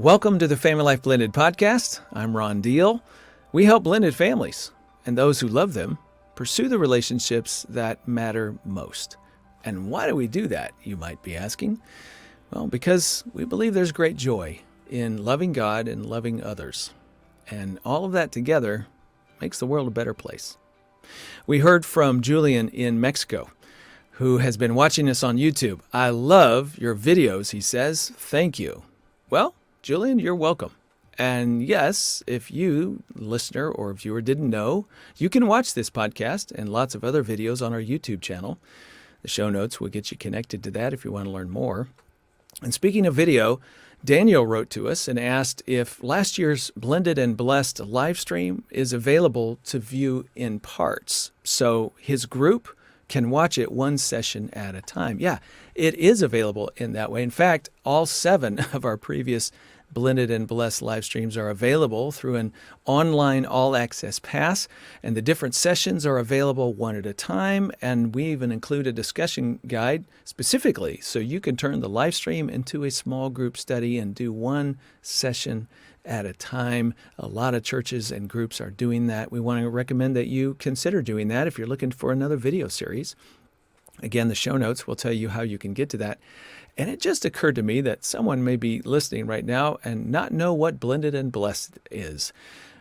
Welcome to the Family Life Blended podcast. I'm Ron Deal. We help blended families and those who love them pursue the relationships that matter most. And why do we do that, you might be asking? Well, because we believe there's great joy in loving God and loving others. And all of that together makes the world a better place. We heard from Julian in Mexico, who has been watching us on YouTube. I love your videos, he says. Thank you. Well, Julian, you're welcome. And yes, if you, listener or viewer, didn't know, you can watch this podcast and lots of other videos on our YouTube channel. The show notes will get you connected to that if you want to learn more. And speaking of video, Daniel wrote to us and asked if last year's Blended and Blessed live stream is available to view in parts. So his group can watch it one session at a time. Yeah, it is available in that way. In fact, all 7 of our previous Blended and Blessed live streams are available through an online all-access pass, and the different sessions are available one at a time, and we even include a discussion guide specifically so you can turn the live stream into a small group study and do one session at a time. A lot of churches and groups are doing that. We want to recommend that you consider doing that if you're looking for another video series. Again, the show notes will tell you how you can get to that. And it just occurred to me that someone may be listening right now and not know what Blended and Blessed is.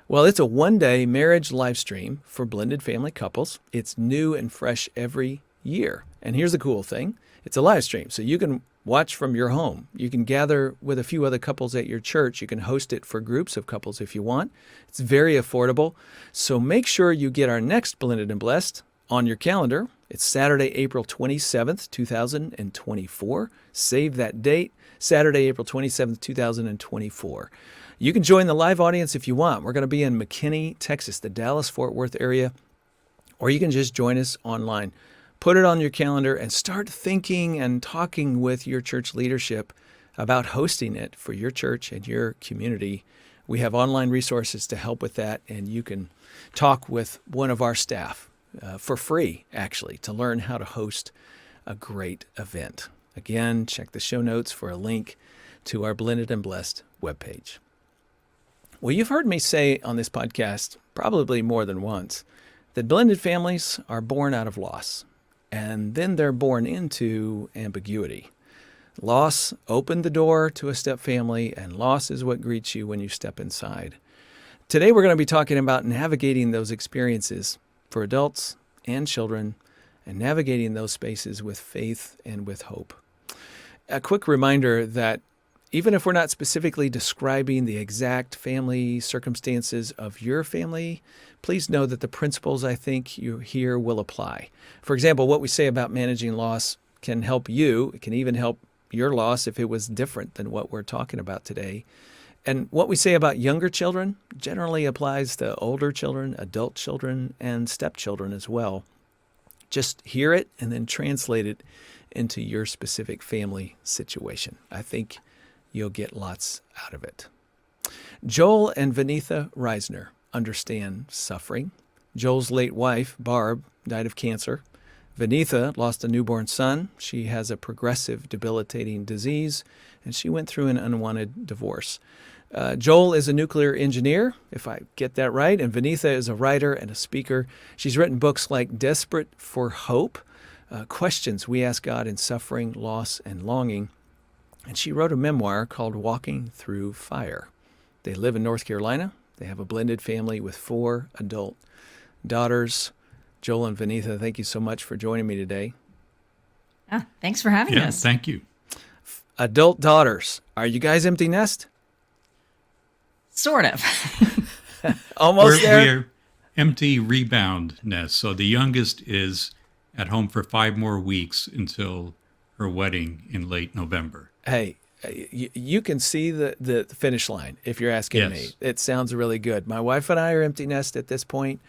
Well, it's a one-day marriage live stream for blended family couples. It's new and fresh every year. And here's the cool thing. It's a live stream, so you can watch from your home. You can gather with a few other couples at your church. You can host it for groups of couples if you want. It's very affordable. So make sure you get our next Blended and Blessed on your calendar. It's Saturday, April 27th, 2024. Save that date, Saturday, April 27th, 2024. You can join the live audience if you want. We're going to be in McKinney, Texas, the Dallas-Fort Worth area, or you can just join us online. Put it on your calendar and start thinking and talking with your church leadership about hosting it for your church and your community. We have online resources to help with that, and you can talk with one of our staff for free, actually, to learn how to host a great event. Again, check the show notes for a link to our Blended and Blessed webpage. Well, you've heard me say on this podcast, probably more than once, that blended families are born out of loss, and then they're born into ambiguity. Loss opened the door to a step family, and loss is what greets you when you step inside. Today, we're going to be talking about navigating those experiences for adults and children, and navigating those spaces with faith and with hope. A quick reminder that even if we're not specifically describing the exact family circumstances of your family, please know that the principles I think you hear will apply. For example, what we say about managing loss can help you. It can even help your loss if it was different than what we're talking about today. And what we say about younger children generally applies to older children, adult children, and stepchildren as well. Just hear it and then translate it into your specific family situation. I think you'll get lots out of it. Joel and Vaneetha Risner understand suffering. Joel's late wife, Barb, died of cancer. Vaneetha lost a newborn son. She has a progressive, debilitating disease, and she went through an unwanted divorce. Joel is a nuclear engineer, if I get that right, and Vaneetha is a writer and a speaker. She's written books like Desperate for Hope, Questions We Ask God in Suffering, Loss, and Longing. And she wrote a memoir called Walking Through Fire. They live in North Carolina. They have a blended family with 4 adult daughters. Joel and Vaneetha, thank you so much for joining me today. Thanks for having us. Thank you. Adult daughters, are you guys empty nest? Sort of. Almost there? We're empty rebound nest. So the youngest is at home for 5 more weeks until her wedding in late November. Hey, you can see the finish line if you're asking me. It sounds really good. My wife and I are empty nest at this point,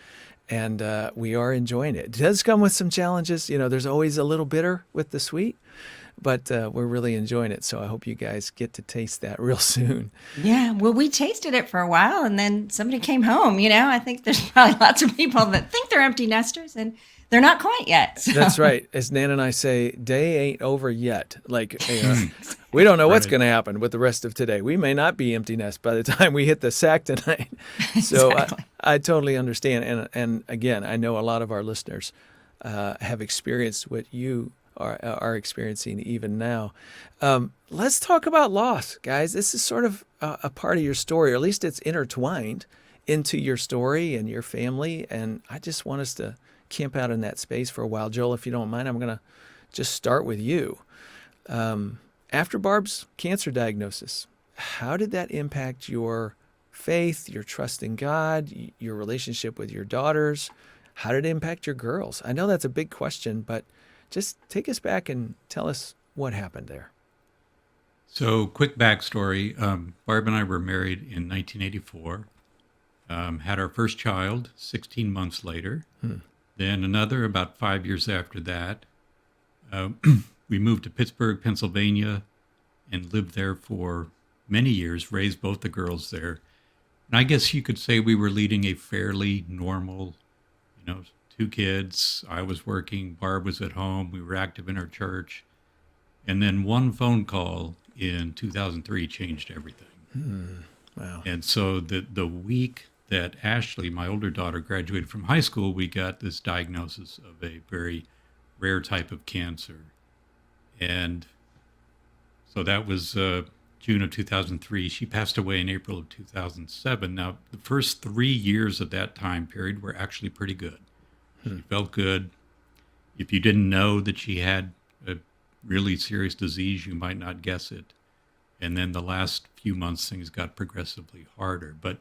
and we are enjoying it. It does come with some challenges. You know, there's always a little bitter with the sweet, but we're really enjoying it. So I hope you guys get to taste that real soon. Yeah, well, we tasted it for a while, and then somebody came home. I think there's probably lots of people that think they're empty nesters, and they're not quite yet. So. That's right. As Nan and I say, day ain't over yet. Like, we don't know what's Right. going to happen with the rest of today. We may not be empty nest by the time we hit the sack tonight. So Exactly. I totally understand. And again, I know a lot of our listeners have experienced what you are experiencing even now. Let's talk about loss, guys. This is sort of a part of your story, or at least it's intertwined into your story and your family. And I just want us to camp out in that space for a while. Joel, if you don't mind, I'm going to just start with you. After Barb's cancer diagnosis, how did that impact your faith, your trust in God, your relationship with your daughters? How did it impact your girls? I know that's a big question, but just take us back and tell us what happened there. So, quick backstory. Barb and I were married in 1984, had our first child 16 months later, then another about 5 years after that. We moved to Pittsburgh, Pennsylvania, and lived there for many years, raised both the girls there. And I guess you could say we were leading a fairly normal, 2 kids. I was working, Barb was at home, we were active in our church. And then one phone call in 2003 changed everything. Wow. And so the week that Ashley, my older daughter, graduated from high school, we got this diagnosis of a very rare type of cancer. And so that was June of 2003. She passed away in April of 2007. Now, the first 3 years of that time period were actually pretty good. She felt good. If you didn't know that she had a really serious disease, you might not guess it. And then the last few months, things got progressively harder. But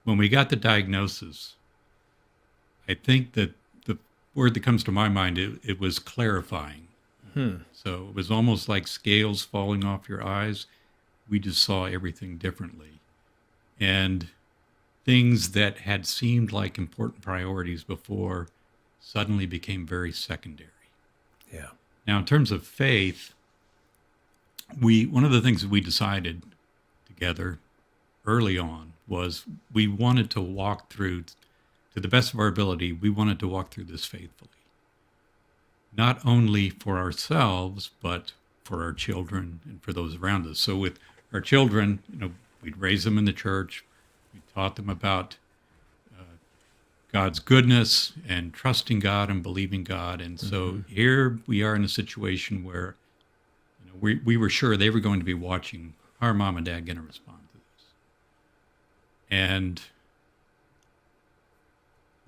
when we got the diagnosis, I think that the word that comes to my mind, it was clarifying. So it was almost like scales falling off your eyes. We just saw everything differently. And things that had seemed like important priorities before suddenly became very secondary. Yeah. Now, in terms of faith, one of the things that we decided together early on was we wanted to walk through, to the best of our ability, we wanted to walk through this faithfully. Not only for ourselves, but for our children and for those around us. So with our children, we'd raise them in the church. We taught them about God's goodness and trusting God and believing God. And so here we are in a situation where we were sure they were going to be watching our mom and dad going to respond to this. And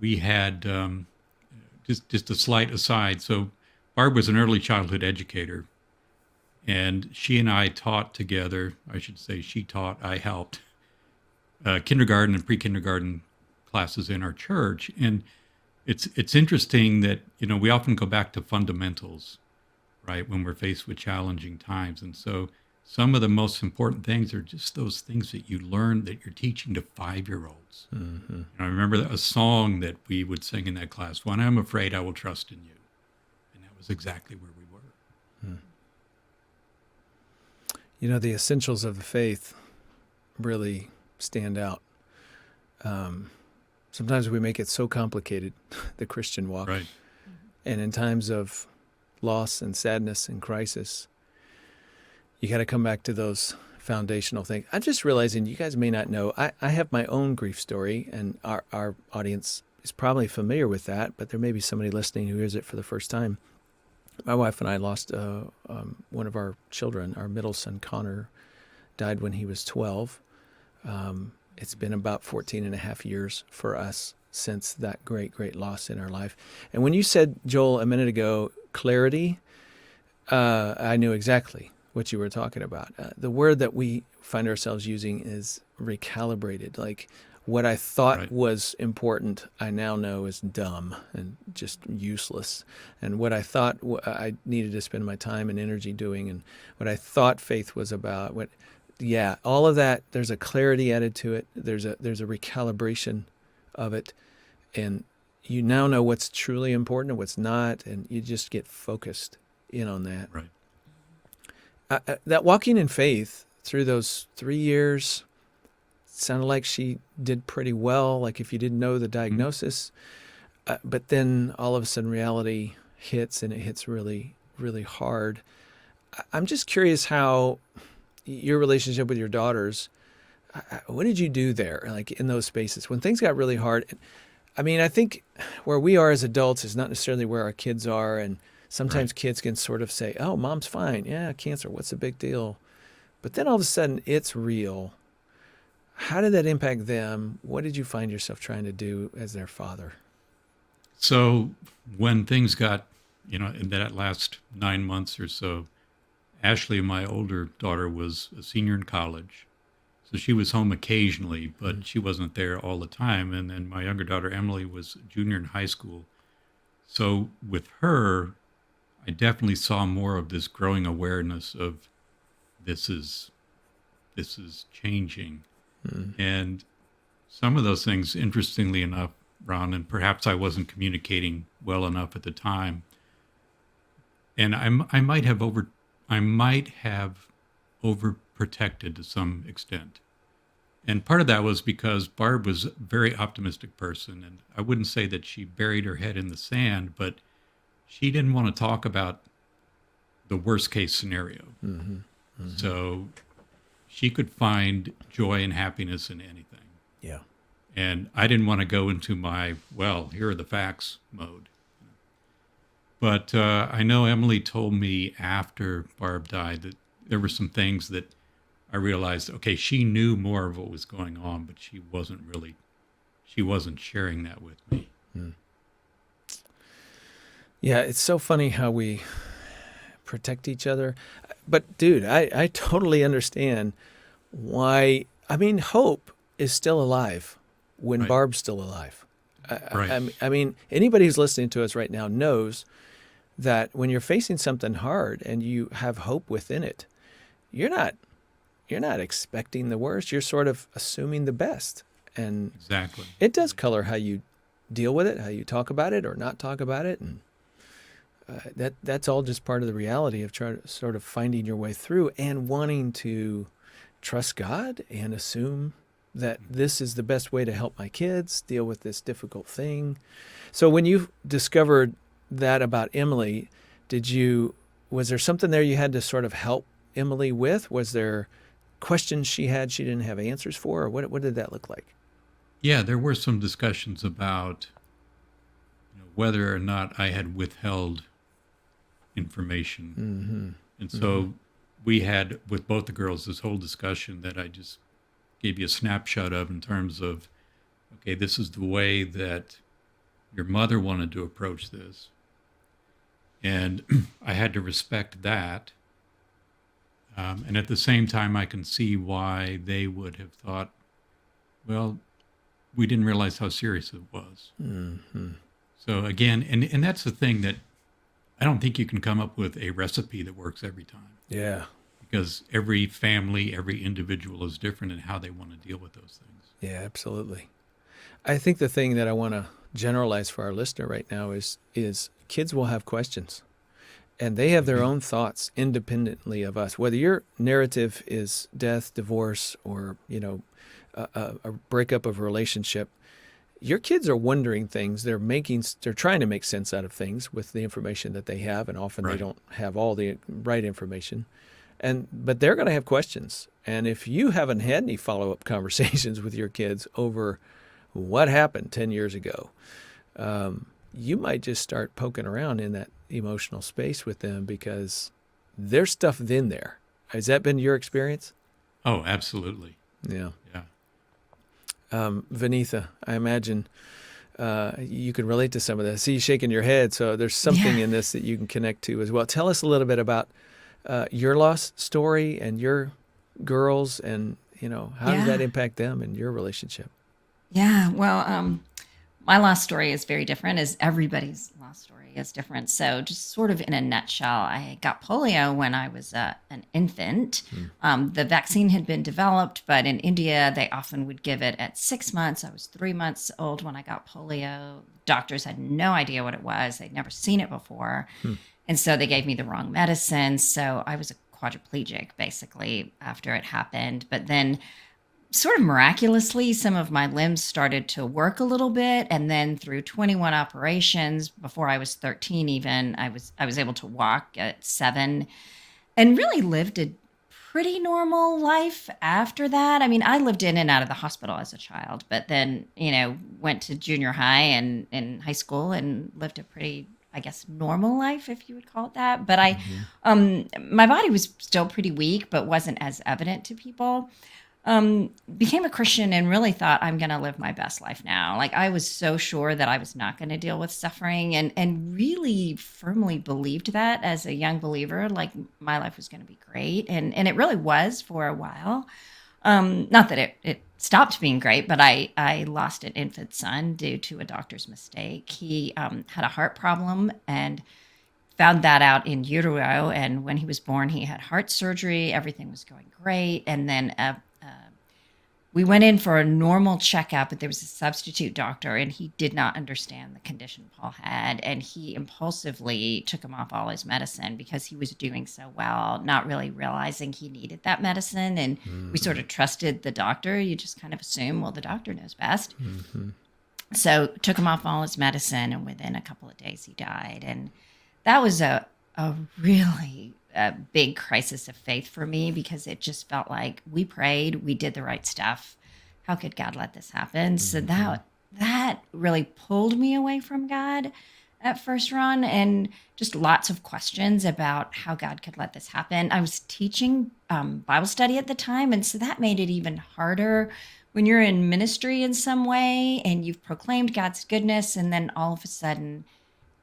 we had just a slight aside. So Barb was an early childhood educator, and she and I taught together. I should say she taught, I helped, kindergarten and pre-kindergarten classes in our church. And it's interesting that, we often go back to fundamentals, right, when we're faced with challenging times. And so some of the most important things are just those things that you learn that you're teaching to 5-year-olds. And I remember a song that we would sing in that class, "When I'm afraid, I will trust in you." And that was exactly where we were. The essentials of the faith really stand out. Sometimes we make it so complicated, the Christian walk. Right. And in times of loss and sadness and crisis, you got to come back to those foundational things. I'm just realizing you guys may not know, I have my own grief story, and our audience is probably familiar with that, but there may be somebody listening who hears it for the first time. My wife and I lost one of our children. Our middle son, Connor, died when he was 12. It's been about 14 and a half years for us since that great, great loss in our life. And when you said, Joel, a minute ago, clarity, I knew exactly what you were talking about. The word that we find ourselves using is recalibrated. Like what I thought was important, I now know is dumb and just useless. And what I thought I needed to spend my time and energy doing, and what I thought faith was about, all of that, there's a clarity added to it. There's a recalibration of it. And you now know what's truly important and what's not, and you just get focused in on that. Right. That walking in faith through those 3 years sounded like she did pretty well. Like if you didn't know the diagnosis, but then all of a sudden reality hits and it hits really, really hard. I'm just curious how your relationship with your daughters, what did you do there? Like in those spaces when things got really hard? I mean, I think where we are as adults is not necessarily where our kids are. And sometimes Right. kids can sort of say, oh, mom's fine. Yeah, cancer. What's the big deal? But then all of a sudden it's real. How did that impact them? What did you find yourself trying to do as their father? So when things got, in that last 9 months or so, Ashley, my older daughter, was a senior in college. So she was home occasionally, but she wasn't there all the time. And then my younger daughter, Emily, was a junior in high school. So with her, I definitely saw more of this growing awareness of this is changing. And some of those things, interestingly enough, Ron, and perhaps I wasn't communicating well enough at the time, and I might have overprotected to some extent. And part of that was because Barb was a very optimistic person, and I wouldn't say that she buried her head in the sand, but she didn't want to talk about the worst case scenario. So she could find joy and happiness in anything. Yeah. And I didn't want to go into my, well, here are the facts mode. But I know Emily told me after Barb died that there were some things that I realized, okay, she knew more of what was going on, but she wasn't sharing that with me. Yeah, it's so funny how we protect each other. But dude, I totally understand why. I mean, hope is still alive when Right. Barb's still alive. Right. I mean, anybody who's listening to us right now knows that when you're facing something hard and you have hope within it, you're not expecting the worst. You're sort of assuming the best. And Exactly. it does color how you deal with it, how you talk about it or not talk about it. And that's all just part of the reality of trying to sort of finding your way through and wanting to trust God and assume that this is the best way to help my kids deal with this difficult thing. So when you discovered that about Emily, was there something there you had to sort of help Emily with? Was there questions she didn't have answers for, or what did that look like? Yeah, there were some discussions about whether or not I had withheld information. And so we had, with both the girls, this whole discussion that I just gave you a snapshot of in terms of, okay, this is the way that your mother wanted to approach this. And I had to respect that. And at the same time, I can see why they would have thought, well, we didn't realize how serious it was. So again, and that's the thing that I don't think you can come up with a recipe that works every time. Yeah. Because every family, every individual is different in how they want to deal with those things. Yeah, absolutely. I think the thing that I want to generalize for our listener right now is kids will have questions, and they have their own thoughts independently of us. Whether your narrative is death, divorce, or a breakup of a relationship, your kids are wondering things. They're trying to make sense out of things with the information that they have, and often they Right. don't have all the right information. But they're going to have questions. And if you haven't had any follow-up conversations with your kids over what happened 10 years ago, you might just start poking around in that emotional space with them because there's stuff in there. Has that been your experience? Oh, absolutely. Yeah. Yeah. Vaneetha, I imagine you can relate to some of this. I see you shaking your head, so there's something in this that you can connect to as well. Tell us a little bit about your loss story and your girls, and how does that impact them and your relationship? Yeah, well, my loss story is very different, as everybody's loss story is different. So, just sort of in a nutshell, I got polio when I was an infant. The vaccine had been developed, but in India, they often would give it at 6 months. I was 3 months old when I got polio. Doctors had no idea what it was, they'd never seen it before. And so they gave me the wrong medicine. So I was quadriplegic basically after it happened. But then sort of miraculously, some of my limbs started to work a little bit. And then through 21 operations before I was 13, even I was able to walk at 7 and really lived a pretty normal life after that. I mean, I lived in and out of the hospital as a child, but then, went to junior high and in high school and lived a pretty, I guess, normal life, if you would call it that. But my body was still pretty weak, but wasn't as evident to people. Became a Christian and really thought I'm going to live my best life now. Like I was so sure that I was not going to deal with suffering and really firmly believed that as a young believer, like my life was going to be great. And it really was for a while. Not that it stopped being great, but I lost an infant son due to a doctor's mistake. He had a heart problem and found that out in utero. And when he was born, he had heart surgery. Everything was going great. And then we went in for a normal checkup, but there was a substitute doctor, and he did not understand the condition Paul had. And he impulsively took him off all his medicine because he was doing so well, not really realizing he needed that medicine. And we sort of trusted the doctor. You just kind of assume, well, the doctor knows best. So took him off all his medicine, and within a couple of days, he died. And that was a really big crisis of faith for me because it just felt like we prayed, we did the right stuff. How could God let this happen? So that really pulled me away from God at first, Ron, and just lots of questions about how God could let this happen. I was teaching Bible study at the time, and so that made it even harder when you're in ministry in some way and you've proclaimed God's goodness, and then all of a sudden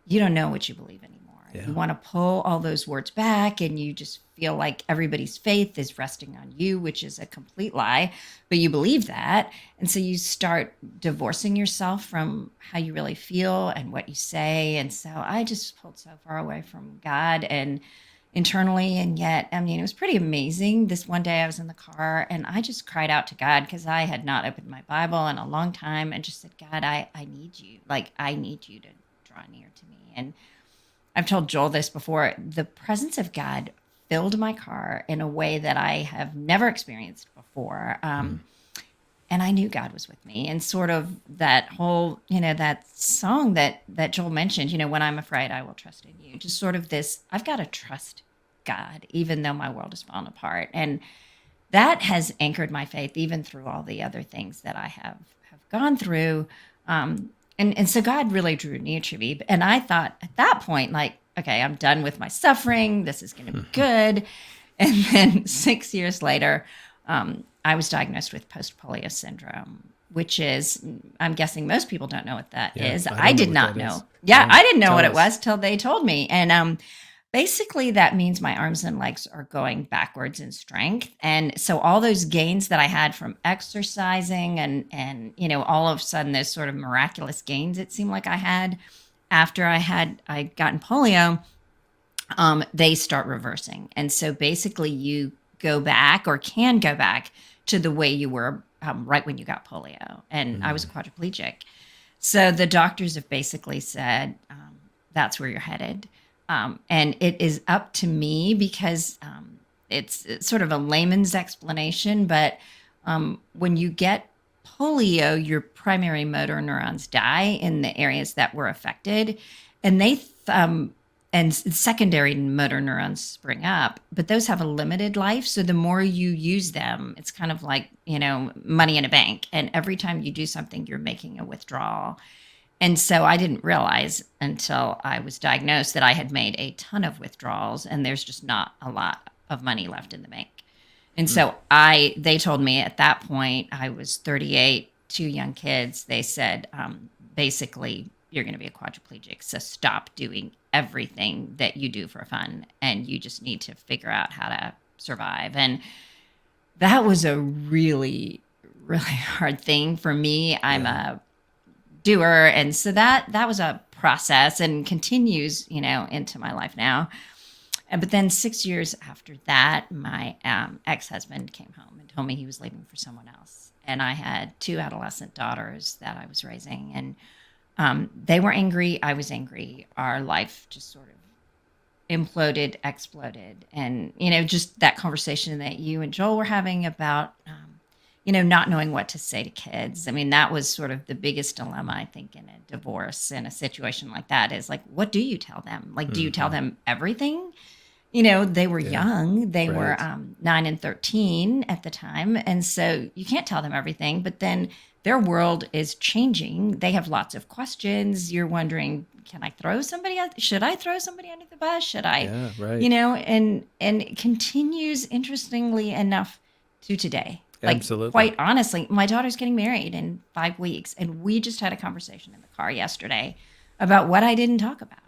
you don't know what you believe anymore. Yeah. You want to pull all those words back, and you just feel like everybody's faith is resting on you, which is a complete lie, but you believe that. And so you start divorcing yourself from how you really feel and what you say. And so I just pulled so far away from God and internally. And yet, I mean, it was pretty amazing. This one day I was in the car and I just cried out to God because I had not opened my Bible in a long time and just said, God, I need you. Like, I need you to draw near to me. And I've told Joel this before, the presence of God filled my car in a way that I have never experienced before. And I knew God was with me. And sort of that whole, that song that Joel mentioned, when I'm afraid, I will trust in you. Just sort of this, I've got to trust God, even though my world is falling apart. And that has anchored my faith, even through all the other things that I have gone through. And so God really drew near to me. And I thought at that point, like, okay, I'm done with my suffering. This is going to be good. And then 6 years later, I was diagnosed with post-polio syndrome, which is, I'm guessing most people don't know what that is. I did not know. Yeah, I didn't know what it was till they told me. And basically, that means my arms and legs are going backwards in strength. And so all those gains that I had from exercising and all of a sudden those sort of miraculous gains it seemed like I had after I'd gotten polio, they start reversing. And so basically you go back or can go back to the way you were right when you got polio. And I was a quadriplegic. So the doctors have basically said, that's where you're headed. And it is up to me because it's sort of a layman's explanation, but when you get polio, your primary motor neurons die in the areas that were affected, and and secondary motor neurons spring up, but those have a limited life. So the more you use them, it's kind of like, money in a bank. And every time you do something, you're making a withdrawal. And so I didn't realize until I was diagnosed that I had made a ton of withdrawals and there's just not a lot of money left in the bank. And so they told me at that point, I was 38, 2 young kids. They said, basically, you're going to be a quadriplegic. So stop doing everything that you do for fun. And you just need to figure out how to survive. And that was a really, really hard thing for me. I'm a doer. And so that was a process and continues, into my life now. But then 6 years after that, my ex-husband came home and told me he was leaving for someone else. And I had 2 adolescent daughters that I was raising. And they were angry. I was angry. Our life just sort of imploded, exploded. And, just that conversation that you and Joel were having about, not knowing what to say to kids. I mean, that was sort of the biggest dilemma, I think, in a divorce, in a situation like that, is like, what do you tell them? Like, do you tell them everything? They were young. They were Right. 9 and 13 at the time. And so you can't tell them everything, but then their world is changing. They have lots of questions. You're wondering, can I throw somebody out? Should I throw somebody under the bus? Should I, Yeah, right. and it continues, interestingly enough, to today. Like, Absolutely. quite honestly, my daughter's getting married in 5 weeks, and we just had a conversation in the car yesterday about what I didn't talk about.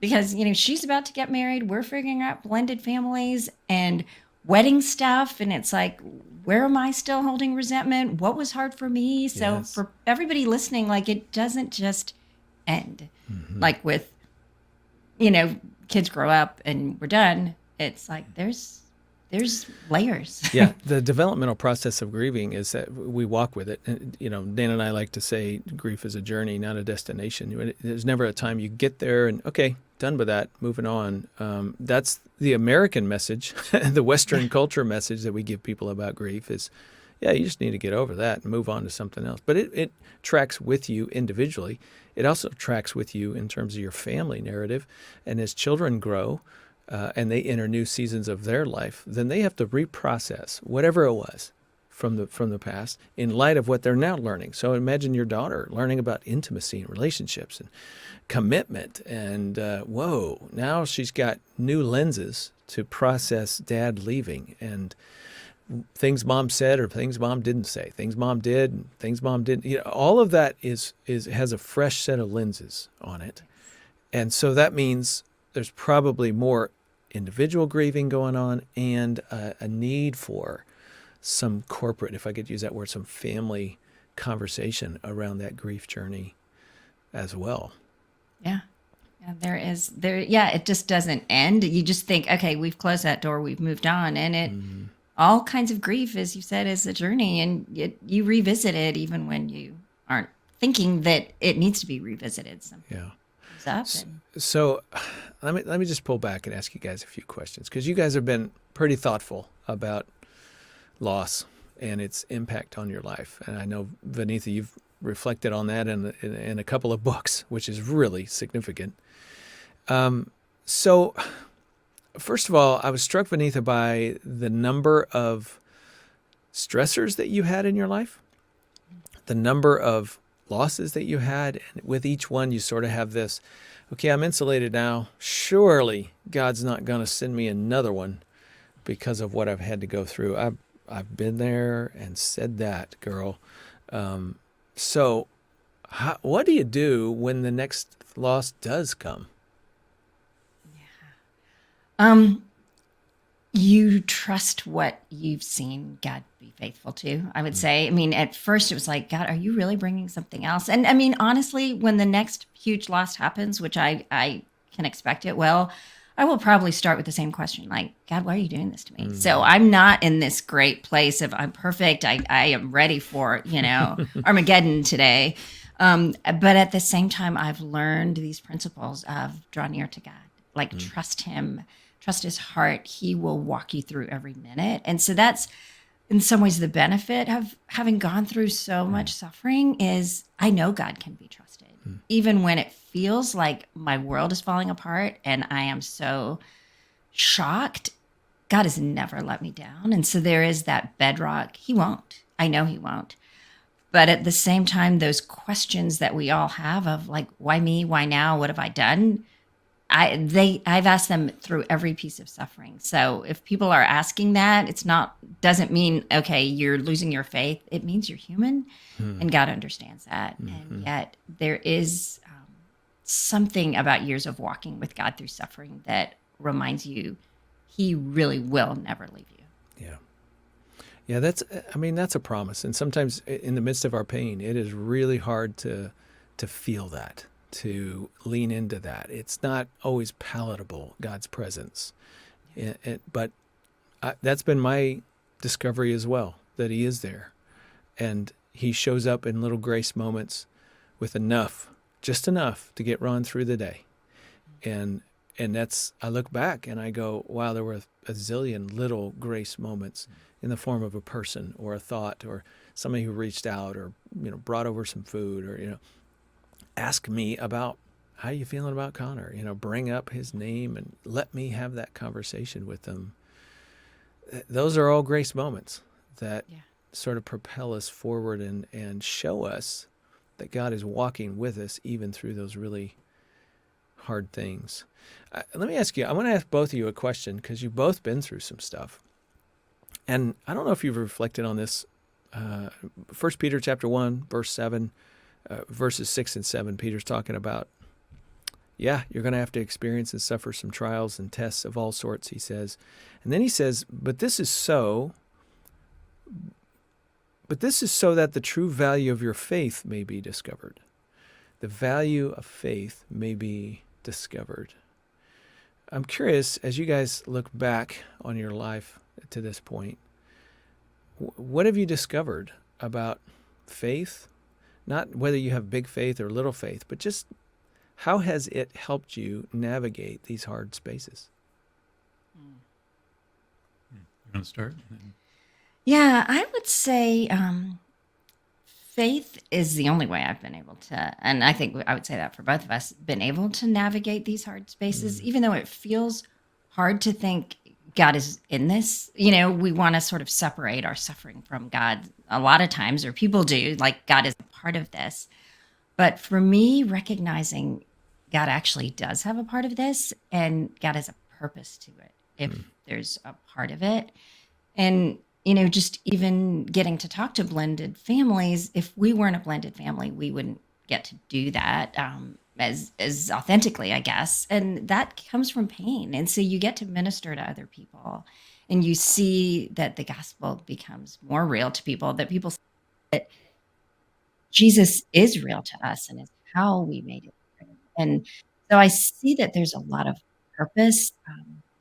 Because, she's about to get married. We're figuring out blended families and wedding stuff. And it's like, where am I still holding resentment? What was hard for me? So Yes. for everybody listening, like, it doesn't just end like with, kids grow up and we're done. It's like, there's layers. Yeah, the developmental process of grieving is that we walk with it. And, Dan and I like to say grief is a journey, not a destination. There's never a time you get there and, okay, done with that, moving on. That's the American message, the Western culture message that we give people about grief is, yeah, you just need to get over that and move on to something else. But it tracks with you individually. It also tracks with you in terms of your family narrative. And as children grow, and they enter new seasons of their life, then they have to reprocess whatever it was from the past in light of what they're now learning. So imagine your daughter learning about intimacy and relationships and commitment, and whoa, now she's got new lenses to process dad leaving and things mom said or things mom didn't say, things mom did, and things mom didn't. All of that has a fresh set of lenses on it, and so that means there's probably more individual grieving going on and a need for some corporate, if I could use that word, some family conversation around that grief journey as well. Yeah. Yeah, it just doesn't end. You just think, okay, we've closed that door, we've moved on. And all kinds of grief, as you said, is a journey. And you revisit it even when you aren't thinking that it needs to be revisited. Something Yeah. comes up. So let me just pull back and ask you guys a few questions, because you guys have been pretty thoughtful about loss and its impact on your life. And I know, Vaneetha, you've reflected on that in a couple of books, which is really significant. So first of all, I was struck, Vaneetha, by the number of stressors that you had in your life, the number of losses that you had. And with each one, you sort of have this, okay, I'm insulated now. Surely God's not going to send me another one because of what I've had to go through. I've been there and said that, girl. So what do you do when the next loss does come? You trust what you've seen God be faithful to, I would say. I mean, at first it was like, God, are you really bringing something else? And I mean, honestly, when the next huge loss happens, which I can expect it will, I will probably start with the same question, like, God, why are you doing this to me? So I'm not in this great place of I'm perfect. I am ready for, Armageddon today. But at the same time, I've learned these principles of draw near to God, like trust him, trust his heart. He will walk you through every minute. And so that's in some ways the benefit of having gone through so much suffering is I know God can be trusted. Even when it feels like my world is falling apart and I am so shocked, God has never let me down. And so there is that bedrock. He won't. I know he won't. But at the same time, those questions that we all have of like, why me? Why now? What have I done? I've asked them through every piece of suffering. So if people are asking that, doesn't mean, okay, you're losing your faith. It means you're human and God understands that. And yet there is something about years of walking with God through suffering that reminds you he really will never leave you. Yeah. Yeah, that's a promise. And sometimes in the midst of our pain, it is really hard to feel that, to lean into that. It's not always palatable, God's presence. But that's been my discovery as well, that he is there. And he shows up in little grace moments with just enough to get Ron through the day. And And I look back and I go, wow, there were a zillion little grace moments in the form of a person or a thought or somebody who reached out or, brought over some food or, ask me about how you feeling about Connor, bring up his name and let me have that conversation with them. Those are all grace moments that Yeah. sort of propel us forward and show us that God is walking with us even through those really hard things. Let me ask you, I want to ask both of you a question because you've both been through some stuff. And I don't know if you've reflected on this. 1 Peter chapter 1, verse 7, verses 6 and 7, Peter's talking about, yeah, you're going to have to experience and suffer some trials and tests of all sorts, he says. And then he says, but this is so that the true value of your faith may be discovered. The value of faith may be discovered. I'm curious, as you guys look back on your life to this point, what have you discovered about faith? Not whether you have big faith or little faith, but just how has it helped you navigate these hard spaces? You want to start? Yeah, I would say faith is the only way I've been able to, and I think I would say that for both of us, been able to navigate these hard spaces, even though it feels hard to think God is in this. We want to sort of separate our suffering from God a lot of times, or people do, like God is a part of this. But for me, recognizing God actually does have a part of this and God has a purpose to it, if there's a part of it. And, just even getting to talk to blended families, if we weren't a blended family, we wouldn't get to do that as authentically, I guess. And that comes from pain. And so you get to minister to other people and you see that the gospel becomes more real to people, that people see that Jesus is real to us and is how we made it real. And so I see that there's a lot of purpose,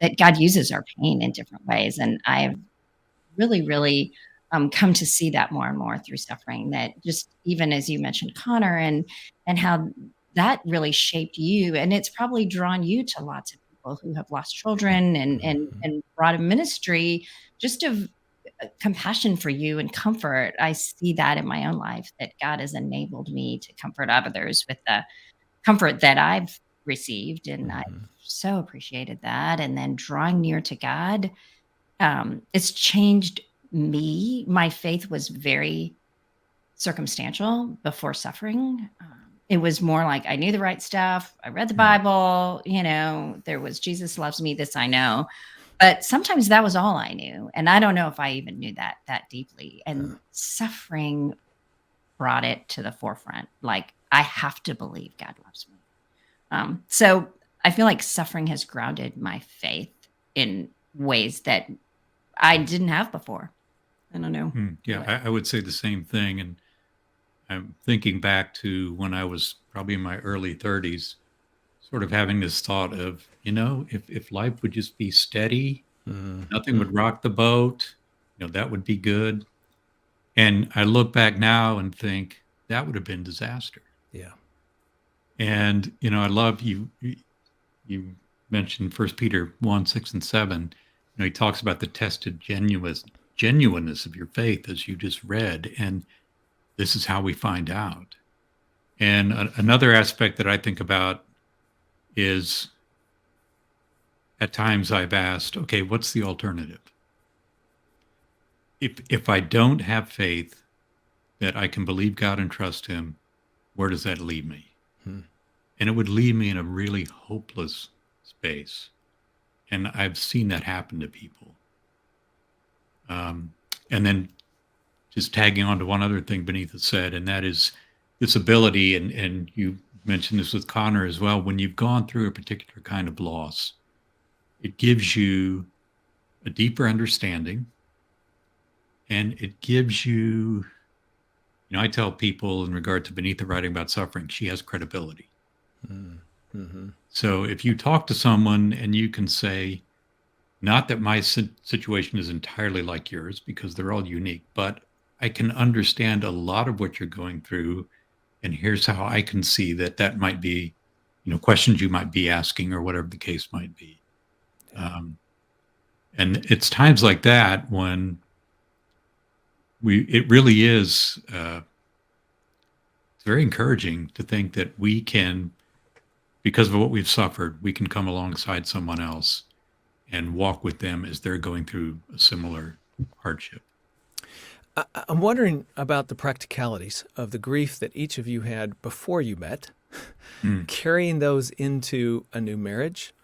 that God uses our pain in different ways. And I've really, really come to see that more and more through suffering, that just even as you mentioned, Connor, and how that really shaped you. And it's probably drawn you to lots of people who have lost children and brought a ministry just of compassion for you and comfort. I see that in my own life, that God has enabled me to comfort others with the comfort that I've received. And I've so appreciated that. And then drawing near to God, it's changed me. My faith was very circumstantial before suffering. It was more like I knew the right stuff. I read the Bible, there was Jesus loves me, this I know. But sometimes that was all I knew. And I don't know if I even knew that deeply. And suffering brought it to the forefront. Like, I have to believe God loves me. So I feel like suffering has grounded my faith in ways that I didn't have before. I don't know. Yeah, I would say the same thing. And I'm thinking back to when I was probably in my early 30s, sort of having this thought of, if life would just be steady, nothing would rock the boat, that would be good. And I look back now and think that would have been disaster. Yeah. And, I love you mentioned 1 Peter 1, 6 and 7. He talks about the tested genuineness of your faith, as you just read. And this is how we find out. And another aspect that I think about is, at times I've asked, okay, what's the alternative? If I don't have faith that I can believe God and trust him, where does that leave me? And it would leave me in a really hopeless space. And I've seen that happen to people. And then just tagging on to one other thing Vaneetha said, and that is this ability, and you mentioned this with Connor as well, when you've gone through a particular kind of loss, it gives you a deeper understanding, and it gives you, I tell people in regard to Vaneetha writing about suffering, she has credibility. So if you talk to someone and you can say, not that my situation is entirely like yours, because they're all unique, but I can understand a lot of what you're going through, and here's how I can see that might be questions you might be asking or whatever the case might be. And it's times like that when it really is, it's very encouraging to think that we can, because of what we've suffered, we can come alongside someone else and walk with them as they're going through a similar hardship. I'm wondering about the practicalities of the grief that each of you had before you met, carrying those into a new marriage.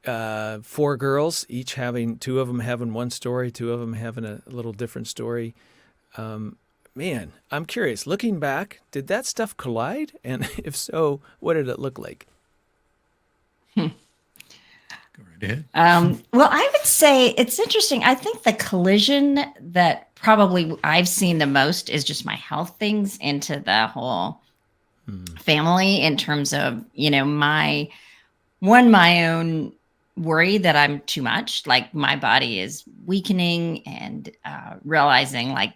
4 girls, each having, 2 of them having one story, 2 of them having a little different story. Man, I'm curious, looking back, did that stuff collide? And if so, what did it look like? Go right ahead. Well, I would say it's interesting. I think the collision that probably I've seen the most is just my health things into the whole family, in terms of, my own worry that I'm too much, like my body is weakening, and realizing like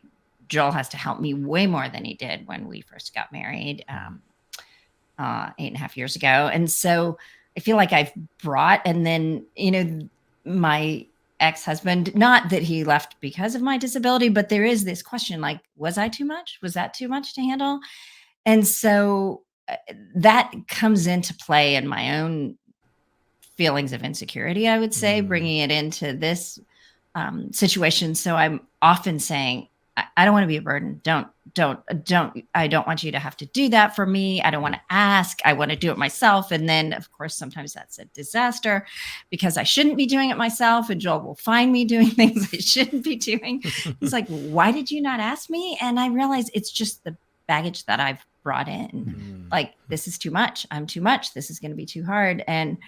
Joel has to help me way more than he did when we first got married 8.5 years ago. And so I feel like I've brought, and then, my ex-husband, not that he left because of my disability, but there is this question, like, was I too much? Was that too much to handle? And so that comes into play in my own feelings of insecurity, I would say, bringing it into this situation. So I'm often saying, I don't want to be a burden. I don't want you to have to do that for me. I don't want to ask. I want to do it myself. And then, of course, sometimes that's a disaster because I shouldn't be doing it myself. And Joel will find me doing things I shouldn't be doing. He's like, why did you not ask me? And I realize it's just the baggage that I've brought in. Like, this is too much. I'm too much. This is going to be too hard. And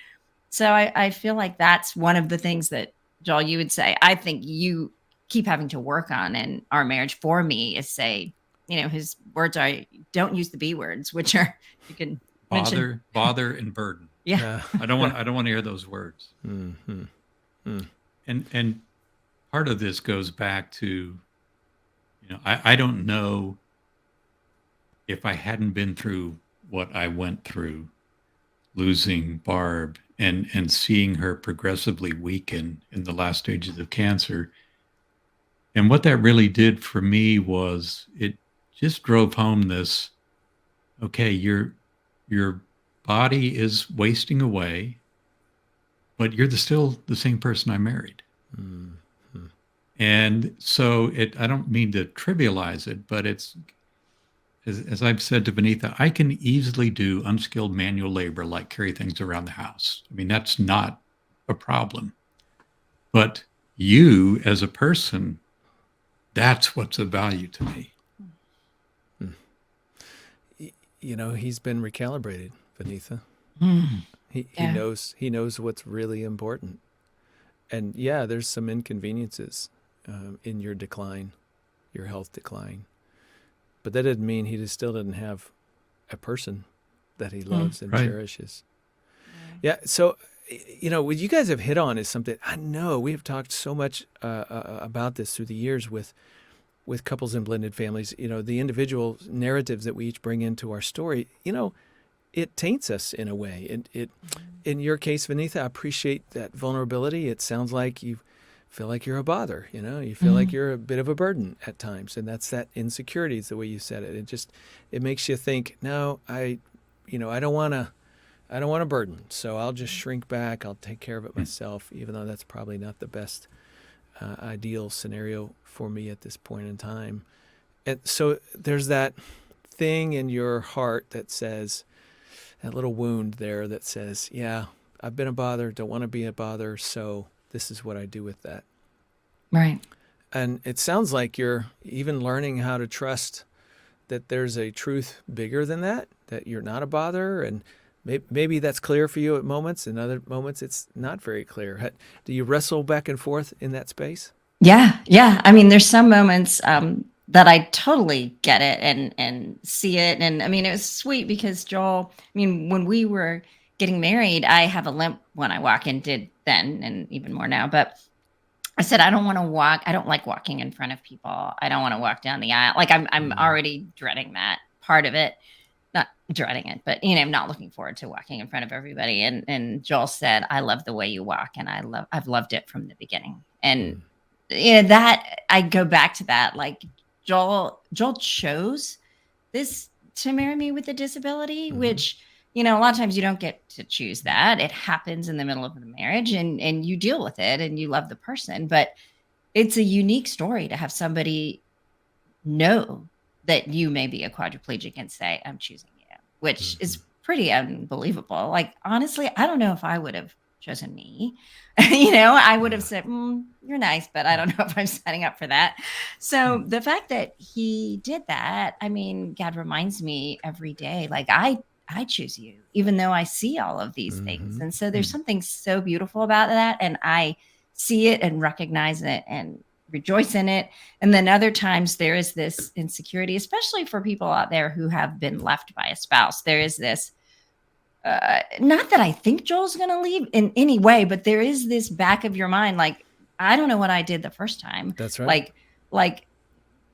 so I feel like that's one of the things that, Joel, you would say, I think you keep having to work on in our marriage for me, is say, his words are, don't use the B words, which are, you can mention. Bother and burden. Yeah. I don't want to hear those words. And part of this goes back to, I don't know if I hadn't been through what I went through, losing Barb and seeing her progressively weaken in the last stages of cancer. And what that really did for me was it just drove home this, okay, your body is wasting away, but you're still the same person I married. And so I don't mean to trivialize it, but it's, as I've said to Vaneetha, I can easily do unskilled manual labor, like carry things around the house. I mean, that's not a problem. But you as a person, that's what's of value to me. He's been recalibrated, Vaneetha. He knows what's really important. And yeah, there's some inconveniences in your decline, your health decline. But that didn't mean he still didn't have a person that he loves and cherishes. Yeah. So, what you guys have hit on is something I know we have talked so much about this through the years with couples and blended families. The individual narratives that we each bring into our story, it taints us in a way. It in your case, Vaneetha, I appreciate that vulnerability. It sounds like you feel like you're a bother, you feel like you're a bit of a burden at times. And that's that insecurity is the way you said it. It makes you think, no, I don't want to burden. So I'll just shrink back. I'll take care of it myself, even though that's probably not the best ideal scenario for me at this point in time. And so there's that thing in your heart that says, that little wound there that says, yeah, I've been a bother, don't want to be a bother, so this is what I do with that. Right. And it sounds like you're even learning how to trust that there's a truth bigger than that you're not a bother. And maybe that's clear for you at moments. In other moments, it's not very clear. Do you wrestle back and forth in that space? Yeah. Yeah. I mean, there's some moments that I totally get it and see it. And I mean, it was sweet because Joel, when we were getting married, I have a limp when I walk, and did then, and even more now. But I said, I don't want to walk. I don't like walking in front of people. I don't want to walk down the aisle. Like I'm already dreading that part of it. not dreading it, but not looking forward to walking in front of everybody. And Joel said, "I love the way you walk, and I've loved it from the beginning." And that I go back to that, like Joel chose this to marry me with a disability, which a lot of times you don't get to choose that. It happens in the middle of the marriage, and you deal with it, and you love the person, but it's a unique story to have somebody know that you may be a quadriplegic and say, "I'm choosing you," which is pretty unbelievable. Like, honestly, I don't know if I would have chosen me. I would have said, "You're nice, but I don't know if I'm signing up for that." So the fact that he did that, I mean, God reminds me every day, like, I choose you, even though I see all of these things. And so there's something so beautiful about that. And I see it and recognize it and rejoice in it. And then other times there is this insecurity, especially for people out there who have been left by a spouse. There is this, not that I think Joel's going to leave in any way, but there is this back of your mind, like, I don't know what I did the first time. That's right. Like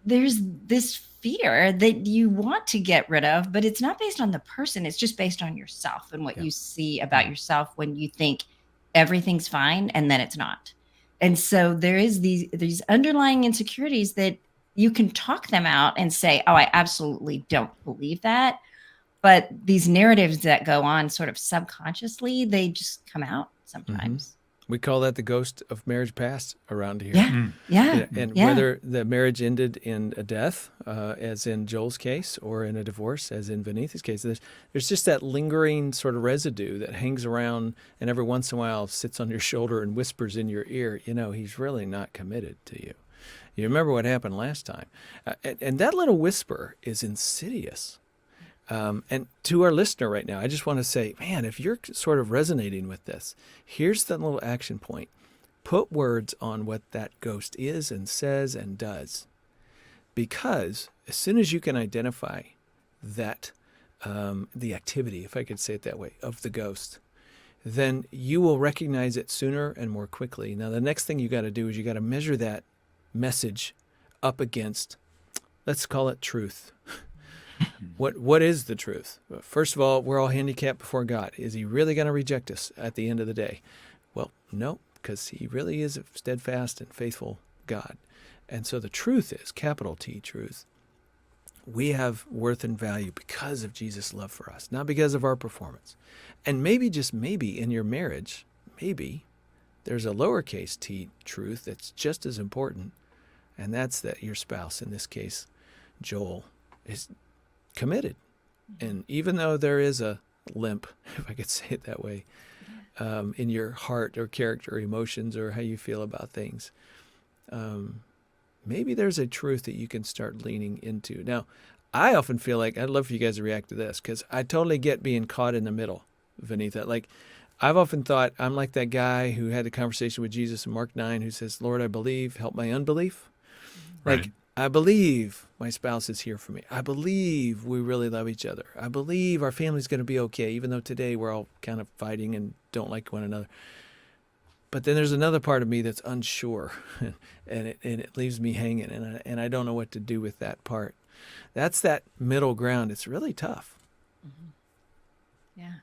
there's this fear that you want to get rid of, but it's not based on the person. It's just based on yourself and what you see about yourself when you think everything's fine and then it's not. And so there is these underlying insecurities that you can talk them out and say, "Oh, I absolutely don't believe that." But these narratives that go on sort of subconsciously, they just come out sometimes. We call that the ghost of marriage past around here. Yeah. And whether the marriage ended in a death, as in Joel's case, or in a divorce, as in Vaneetha's case, there's just that lingering sort of residue that hangs around and every once in a while sits on your shoulder and whispers in your ear, he's really not committed to you. You remember what happened last time. And that little whisper is insidious. And to our listener right now, I just want to say, man, if you're sort of resonating with this, here's the little action point. Put words on what that ghost is and says and does. Because as soon as you can identify that, the activity, if I could say it that way, of the ghost, then you will recognize it sooner and more quickly. Now, the next thing you got to do is you got to measure that message up against, let's call it truth. What is the truth? First of all, we're all handicapped before God. Is he really going to reject us at the end of the day? Well, no, because he really is a steadfast and faithful God. And so the truth is, capital T, truth. We have worth and value because of Jesus' love for us, not because of our performance. And maybe, just maybe, in your marriage, maybe there's a lowercase t truth that's just as important, and that's that your spouse, in this case, Joel, is committed. And even though there is a limp, if I could say it that way, in your heart or character or emotions or how you feel about things, maybe there's a truth that you can start leaning into. Now, I often feel like, I'd love for you guys to react to this, because I totally get being caught in the middle, Vaneetha. Like, I've often thought I'm like that guy who had a conversation with Jesus in Mark 9 who says, "Lord, I believe, help my unbelief." Right. Like, I believe my spouse is here for me. I believe we really love each other. I believe our family's going to be okay, even though today we're all kind of fighting and don't like one another. But then there's another part of me that's unsure, and it leaves me hanging, and I don't know what to do with that part. That's that middle ground. It's really tough. Yeah.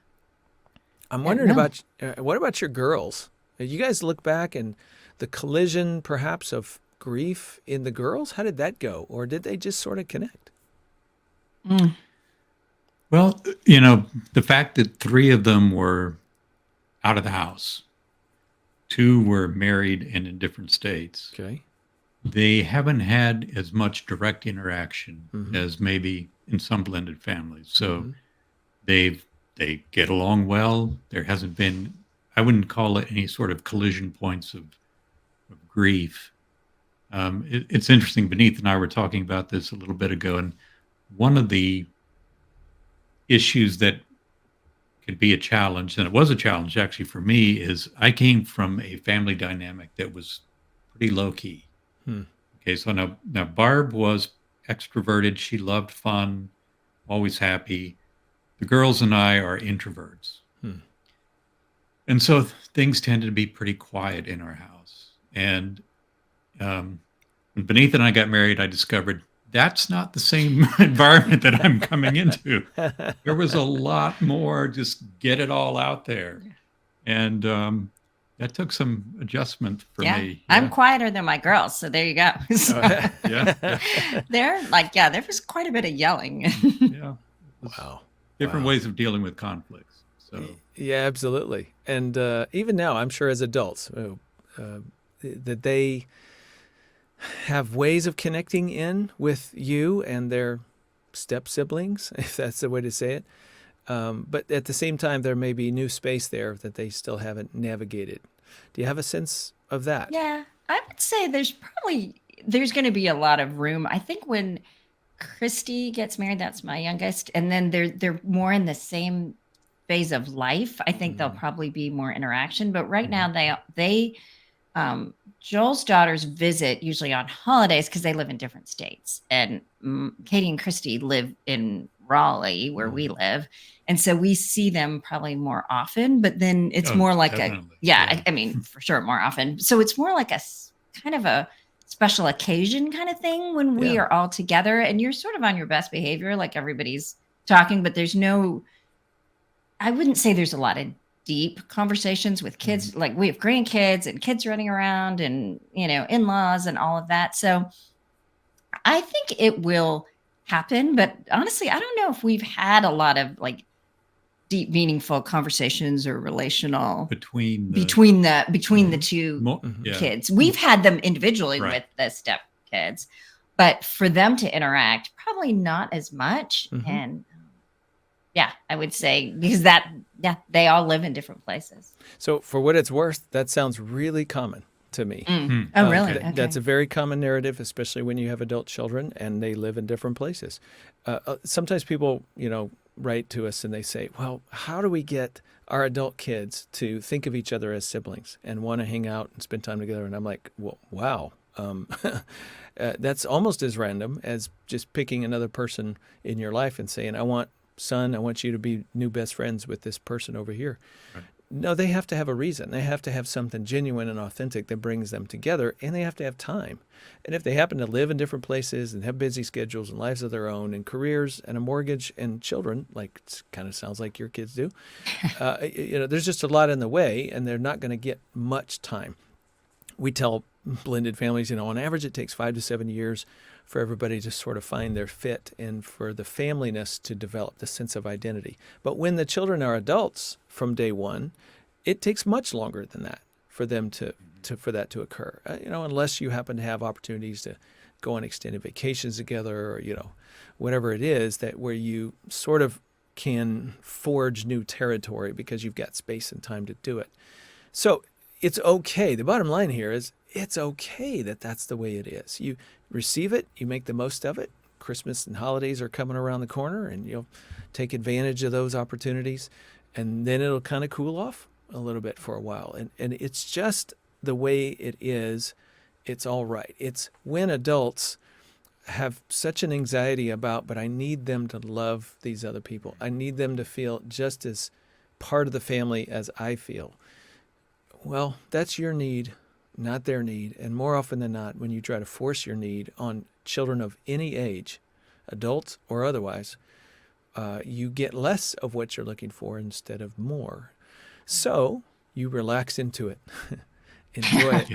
I'm wondering about, what about your girls? You guys look back and the collision perhaps of grief in the girls, how did that go? Or did they just sort of connect? Well, the fact that 3 of them were out of the house, 2 were married and in different states. Okay. They haven't had as much direct interaction as maybe in some blended families. So they get along well. There hasn't been, I wouldn't call it any sort of collision points of grief. It's interesting. Vaneetha and I were talking about this a little bit ago, and one of the issues that could be a challenge, and it was a challenge actually for me, is I came from a family dynamic that was pretty low key. Okay, so now Barb was extroverted. She loved fun, always happy. The girls and I are introverts. And so things tended to be pretty quiet in our house. And when Vaneetha and I got married, I discovered that's not the same environment that I'm coming into. There was a lot more just get it all out there. And that took some adjustment for Yeah. me. I'm Yeah. quieter than my girls, so there you go. So Yeah. they're like, yeah, there was quite a bit of yelling. Yeah. It was Wow. different Wow. ways of dealing with conflicts. So Yeah, absolutely. And even now, I'm sure as adults, that they have ways of connecting in with you and their step siblings, if that's the way to say it. But at the same time, there may be new space there that they still haven't navigated. Do you have a sense of that? Yeah, I would say there's going to be a lot of room. I think when Christy gets married, that's my youngest, and then they're more in the same phase of life. I think there'll probably be more interaction, but right now they Joel's daughters visit usually on holidays because they live in different states, and Katie and Christy live in Raleigh where we live, and so we see them probably more often. But then it's more like definitely. I mean, for sure, more often. So it's more like kind of a special occasion kind of thing when we Yeah. are all together, and you're sort of on your best behavior, like everybody's talking, but there's no. I wouldn't say there's a lot of deep conversations with kids. Like we have grandkids and kids running around and, in-laws and all of that. So I think it will happen, but honestly, I don't know if we've had a lot of like deep, meaningful conversations or relational between the two kids. We've had them individually Right. with the step kids, but for them to interact, probably not as much. And yeah, I would say because they all live in different places. So, for what it's worth, that sounds really common to me. Oh, really? Okay. That's a very common narrative, especially when you have adult children and they live in different places. Sometimes people, write to us and they say, well, how do we get our adult kids to think of each other as siblings and want to hang out and spend time together? And I'm like, well, wow. That's almost as random as just picking another person in your life and saying, I want you to be new best friends with this person over here. Right. No, they have to have a reason. They have to have something genuine and authentic that brings them together, and they have to have time. And if they happen to live in different places and have busy schedules and lives of their own and careers and a mortgage and children, like it kind of sounds like your kids do, there's just a lot in the way, and they're not going to get much time. We tell blended families, on average it takes 5 to 7 years for everybody to sort of find their fit and for the familyness to develop, the sense of identity. But when the children are adults from day one, it takes much longer than that for them for that to occur. Unless you happen to have opportunities to go on extended vacations together or, whatever it is that where you sort of can forge new territory because you've got space and time to do it. So it's okay. The bottom line here is it's okay that that's the way it is. You receive it, you make the most of it. Christmas and holidays are coming around the corner, and you'll take advantage of those opportunities, and then it'll kind of cool off a little bit for a while. And it's just the way it is. It's all right. It's when adults have such an anxiety about, but I need them to love these other people. I need them to feel just as part of the family as I feel. Well, that's your need, not their need. And more often than not, when you try to force your need on children of any age, adults or otherwise, you get less of what you're looking for instead of more. So you relax into it. Enjoy it.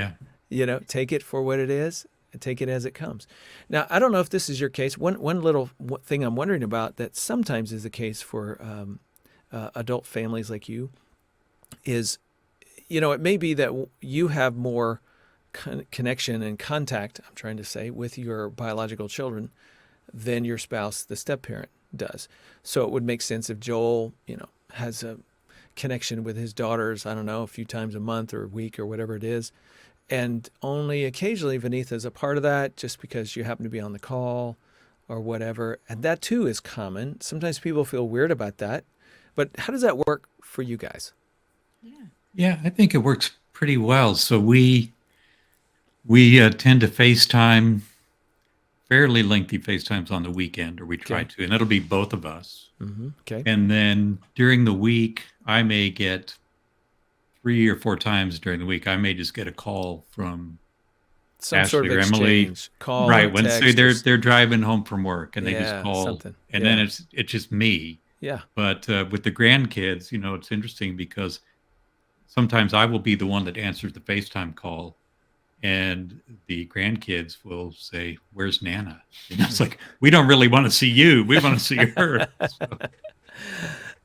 Yeah. Take it for what it is and take it as it comes. Now, I don't know if this is your case. One little thing I'm wondering about that sometimes is the case for adult families like you is, it may be that you have more connection and contact, I'm trying to say, with your biological children than your spouse, the step-parent, does. So it would make sense if Joel, has a connection with his daughters, I don't know, a few times a month or a week or whatever it is. And only occasionally Vaneetha is a part of that just because you happen to be on the call or whatever. And that too is common. Sometimes people feel weird about that. But how does that work for you guys? Yeah, I think it works pretty well. So we tend to FaceTime, fairly lengthy FaceTimes on the weekend, or we try to, and it'll be both of us. Okay. And then during the week, I may get 3 or 4 times during the week, I may just get a call from some sort Ashley of or Emily, exchange, call or right? When say text or they're driving home from work and they just yeah, call, something. and then Yeah. it's just me. Yeah. But with the grandkids, it's interesting because sometimes I will be the one that answers the FaceTime call, and the grandkids will say, "Where's Nana?" It's like we don't really want to see you; we want to see her. So,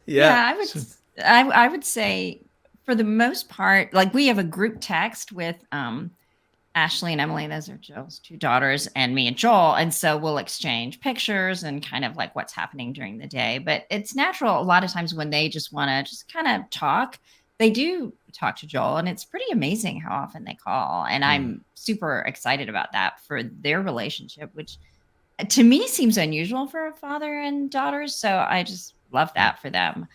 Yeah. Yeah, so I would say for the most part, like we have a group text with Ashley and Emily, those are Joel's two daughters, and me and Joel. And so we'll exchange pictures and kind of like what's happening during the day. But it's natural a lot of times when they just want to just kind of talk, they do talk to Joel. And it's pretty amazing how often they call. And Mm. I'm super excited about that for their relationship, which to me seems unusual for a father and daughters. So I just love that for them.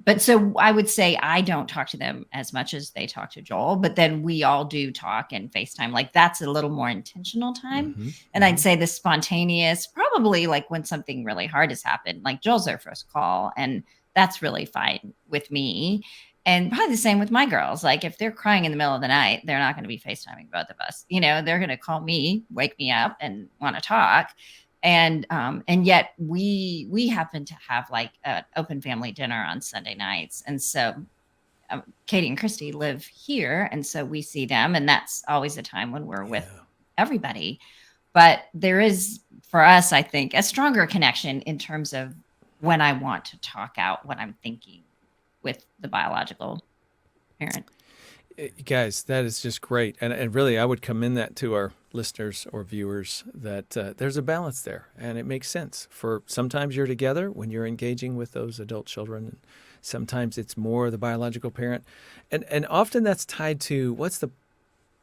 But so I would say I don't talk to them as much as they talk to Joel, but then we all do talk and FaceTime. Like that's a little more intentional time. Mhm. And I'd say the spontaneous, probably like when something really hard has happened, like Joel's their first call, and that's really fine with me. And probably the same with my girls. Like if they're crying in the middle of the night, they're not going to be FaceTiming both of us. They're going to call me, wake me up, and want to talk. And yet we happen to have like an open family dinner on Sunday nights, and so Katie and Christy live here, and so we see them, and that's always a time when we're with Yeah. everybody. But there is for us, I think, a stronger connection in terms of when I want to talk out what I'm thinking with the biological parent. Guys, that is just great. And really, I would commend that to our listeners or viewers that there's a balance there. And it makes sense. For sometimes you're together when you're engaging with those adult children. And sometimes it's more the biological parent. And often that's tied to what's the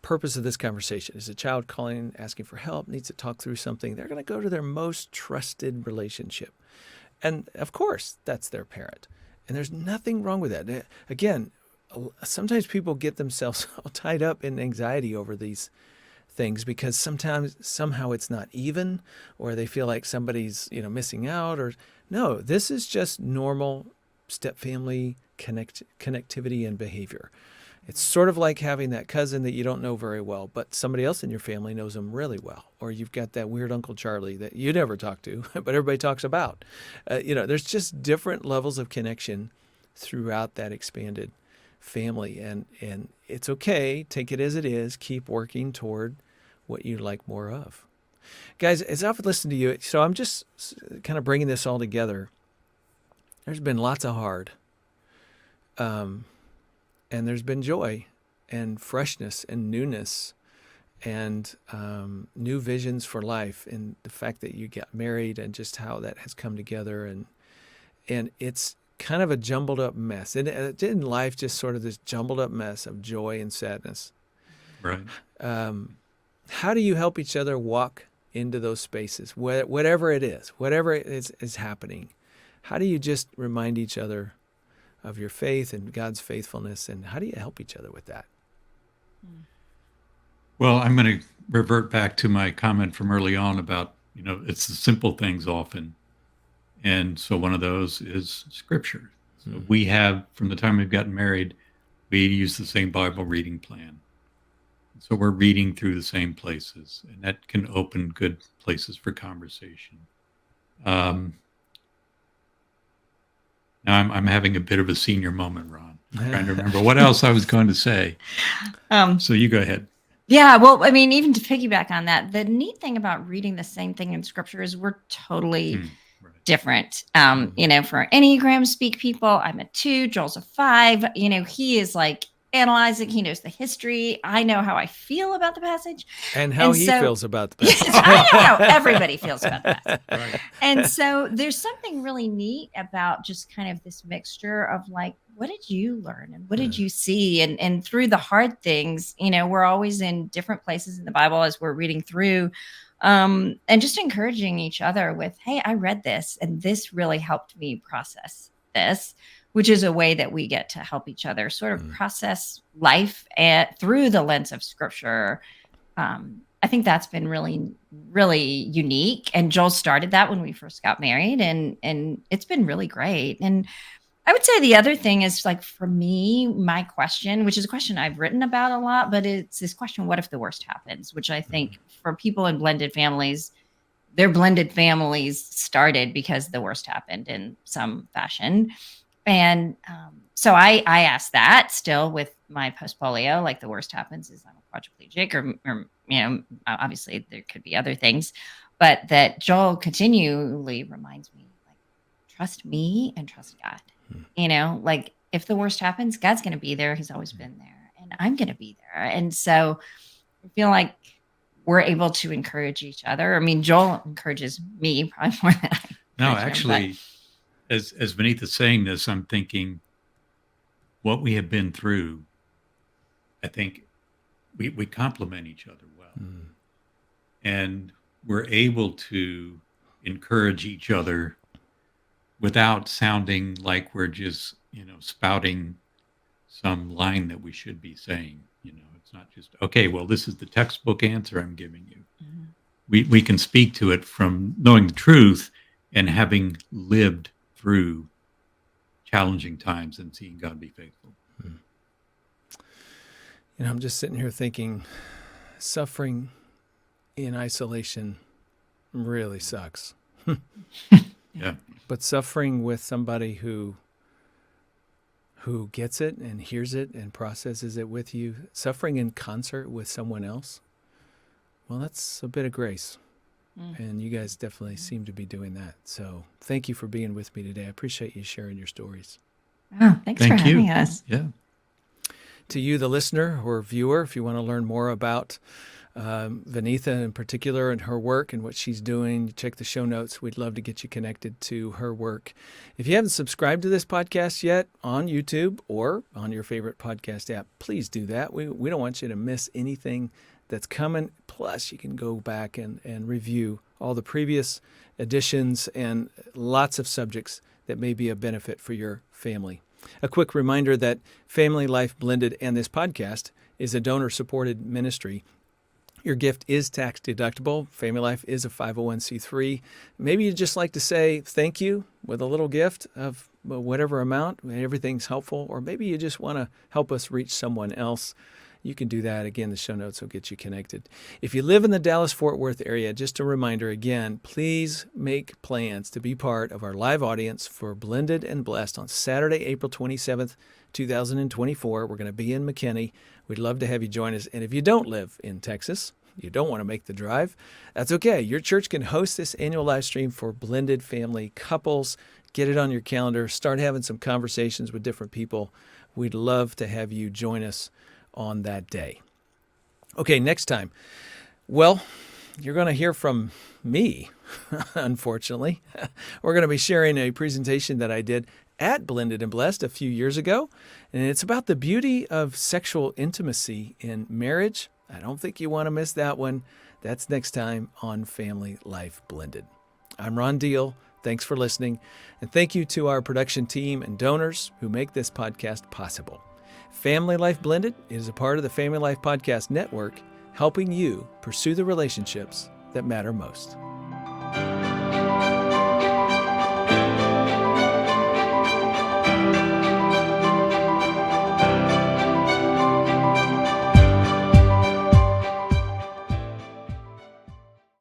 purpose of this conversation? Is a child calling, asking for help, needs to talk through something? They're going to go to their most trusted relationship. And of course, that's their parent. And there's nothing wrong with that. Again, sometimes people get themselves all tied up in anxiety over these things because sometimes somehow it's not even, or they feel like somebody's missing out. Or no, this is just normal step family connectivity and behavior. It's sort of like having that cousin that you don't know very well, but somebody else in your family knows them really well. Or you've got that weird Uncle Charlie that you never talk to, but everybody talks about. There's just different levels of connection throughout that expanded family. And it's okay. Take it as it is. Keep working toward what you like more of. Guys, as I've listened to you, so I'm just kind of bringing this all together. There's been lots of hard. And there's been joy and freshness and newness and new visions for life, and the fact that you got married and just how that has come together. And it's kind of a jumbled up mess. And in life, just sort of this jumbled up mess of joy and sadness. right. How do you help each other walk into those spaces, whatever it is happening? How do you just remind each other of your faith and God's faithfulness, and how do you help each other with that? Well, I'm going to revert back to my comment from early on about, it's the simple things often. And so one of those is scripture. So we have, from the time we've gotten married, we use the same Bible reading plan. So we're reading through the same places, and that can open good places for conversation. Now I'm having a bit of a senior moment, Ron. I'm trying to remember what else I was going to say. So you go ahead. Yeah, well, I mean, even to piggyback on that, the neat thing about reading the same thing in scripture is we're totally Right. different. For Enneagram speak people, I'm a 2, Joel's a 5. He is like analyzing, he knows the history. I know how I feel about the passage. And how he feels about the passage. Yes, I know how everybody feels about the passage. Right. And so there's something really neat about just kind of this mixture of like, what did you learn and what did you see? And through the hard things, we're always in different places in the Bible as we're reading through, and just encouraging each other with, hey, I read this and this really helped me process this, which is a way that we get to help each other sort of process life through the lens of scripture. I think that's been really, really unique. And Joel started that when we first got married, and it's been really great. And I would say the other thing is like for me, my question, which is a question I've written about a lot, but it's this question, what if the worst happens? Which I think for people in blended families, their blended families started because the worst happened in some fashion. And so I ask that still with my post polio, like the worst happens is I'm a quadriplegic, or obviously there could be other things, but that Joel continually reminds me, like, trust me and trust God. Like if the worst happens, God's going to be there. He's always been there, and I'm going to be there. And so I feel like we're able to encourage each other. I mean, Joel encourages me probably more than I No, encourage him, actually, as Vaneetha's saying this, I'm thinking what we have been through. I think we complement each other well, and we're able to encourage each other without sounding like we're just spouting some line that we should be saying. It's not just, okay, well, this is the textbook answer I'm giving you. We can speak to it from knowing the truth and having lived through challenging times and seeing God be faithful. I'm just sitting here thinking, suffering in isolation really sucks. Yeah. But suffering with somebody who gets it and hears it and processes it with you, suffering in concert with someone else, well, that's a bit of grace. And you guys definitely seem to be doing that. So thank you for being with me today. I appreciate you sharing your stories. Oh, thanks for Thank you. having us. Yeah. To you, the listener or viewer, if you want to learn more about Vaneetha in particular and her work and what she's doing, check the show notes. We'd love to get you connected to her work. If you haven't subscribed to this podcast yet on YouTube or on your favorite podcast app, please do that. We don't want you to miss anything that's coming. Plus, you can go back and review all the previous editions and lots of subjects that may be a benefit for your family. A quick reminder that Family Life Blended and this podcast is a donor-supported ministry. Your gift is tax deductible. Family Life is a 501c3. Maybe you'd just like to say thank you with a little gift of whatever amount. Everything's helpful. Or maybe you just want to help us reach someone else. You can do that. Again, the show notes will get you connected. If you live in the Dallas-Fort Worth area, just a reminder again, please make plans to be part of our live audience for Blended and Blessed on Saturday, April 27th, 2024. We're going to be in McKinney. We'd love to have you join us. And if you don't live in Texas, you don't want to make the drive, that's okay. Your church can host this annual live stream for blended family couples. Get it on your calendar. Start having some conversations with different people. We'd love to have you join us on that day. Okay, next time. Well, you're going to hear from me, unfortunately. We're going to be sharing a presentation that I did at Blended and Blessed a few years ago, and it's about the beauty of sexual intimacy in marriage. I don't think you want to miss that one. That's next time on Family Life Blended. I'm Ron Deal. Thanks for listening, and thank you to our production team and donors who make this podcast possible. Family Life Blended is a part of the Family Life Podcast Network, helping you pursue the relationships that matter most.